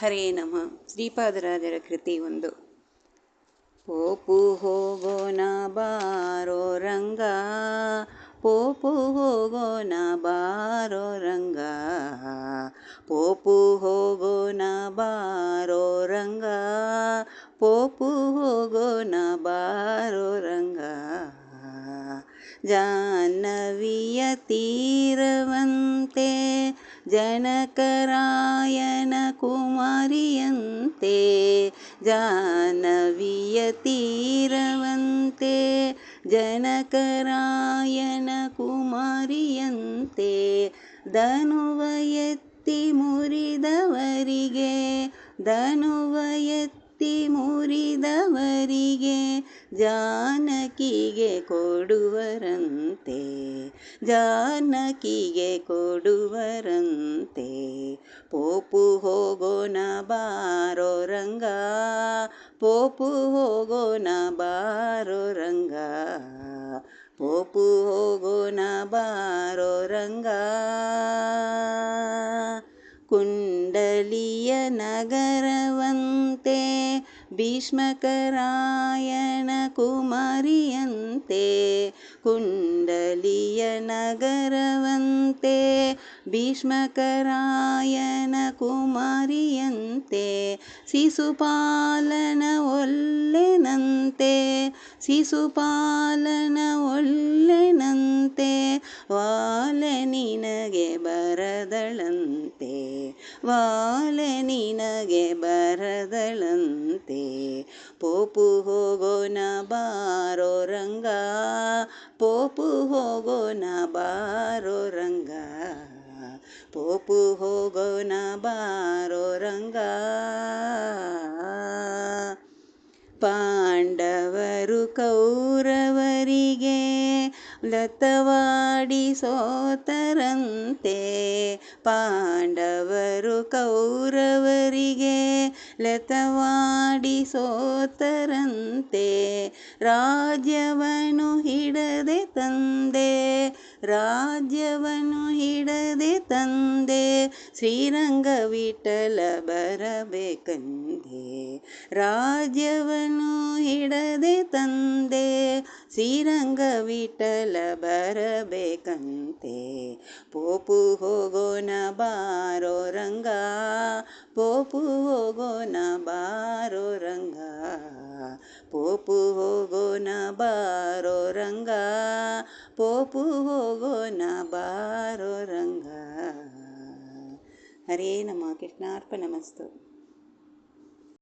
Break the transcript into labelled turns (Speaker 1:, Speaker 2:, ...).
Speaker 1: ಹರೇ ನಮಃ. ಶ್ರೀಪಾದರಾಜರ ಕೃತಿ ಒಂದು. ಪೋಪು ಹೋಗೋಣ ಬಾರೋ ರಂಗ, ಪೋಪು ಹೋಗೋಣ ಬಾರೋ ರಂಗ, ಪೋಪು ಹೋಗೋಣ ಬಾರೋ ರಂಗ, ಪೋಪು ಹೋಗೋಣ ಬಾರೋ ರಂಗ. ಜಾಹ್ನವಿಯ ತೀರವಂತೆ ಜನಕರಾಯನ ಕುಮಾರಿಯಂತೆ, ಜಾಹ್ನವಿಯ ತೀರವಂತೆ ಜನಕರಾಯನ ಕುಮಾರಿಯಂತೆ, ಧನುವ ಎತ್ತಿ ಮುರಿದವರಿಗೆ, ಧನುವ ಎತ್ತಿ ಮುರಿದವರಿಗೆ ಜಾನಕಿಗೆ ಕೊಡುವರಂತೆ, ಜಾನಕಿಗೆ ಕೊಡುವರಂತೆ. ಪೋಪು ಹೋಗೋಣ ಬಾರೋ ರಂಗ, ಪೋಪು ಹೋಗೋಣ ಬಾರೋ ರಂಗ, ಪೋಪು ಹೋಗೋಣ ಬಾರೋ ರಂಗ. ಕುಂಡಲಿಯ ನಗರವಂತೆ ಭೀಷ್ಮಕರಾಯನ ಕುಮಾರಿಯಂತೆ, ಕುಂಡಲಿಯ ನಗರವಂತೆ ಭೀಷ್ಮಕರಾಯನ ಕುಮಾರಿಯಂತೆ, ಶಿಶುಪಾಲನ ಒಲ್ಲೆನಂತೆ, ಶಿಶುಪಾಲನ ಒಲ್ಲೆನಂತೆ, ವಾಲೆ ನಿನಗೆ ಬರದಳಂತೆ, ವಾಲೆ ನಿನಗೆ ಬರದಳಂತೆ. ಪೋಪು ಹೋಗೋಣ ಬಾರೋ ರಂಗ, ಪೋಪು ಹೋಗೋಣ ಬಾರೋ ರಂಗ, ಪೋಪು ಹೋಗೋಣ ಬಾರೋ ರಂಗ. ಪಾಂಡವರು ಕೌರವರಿಗೆ ಲತವಾಡಿ ಸೋತರಂತೆ, ಪಾಂಡವರು ಕೌರವರಿಗೆ ಲತವಾಡಿ ಸೋತರಂತೆ, ರಾಜ್ಯವನ್ನು ಹಿಡದೆ ತಂದೆ, ರಾಜ್ಯವನ್ನು ಹಿಡದೆ ತಂದೆ, ಶ್ರೀರಂಗ ವಿಠಲ ಬರಬೇಕಂದೆ, ರಾಜ್ಯವನ್ನು ಹಿಡದೆ ತಂದೆ, ಶ್ರೀರಂಗ ವಿಠಲ ಬರಬೇಕಂತೆ. ಪೋಪು ಹೋಗೋಣ ಬಾರೋ ರಂಗ, ಪೋಪು ಹೋಗೋಣ ಬಾರೋ ರಂಗ, ಪೋಪು ಹೋಗೋಣ ಬಾರೋ ರಂಗ, ಪೋಪು ಹೋಗೋಣ ಬಾರೋ ರಂಗ. ಹರೇ ನಮಃ. ಕೃಷ್ಣಾರ್ಪಣಮಸ್ತು.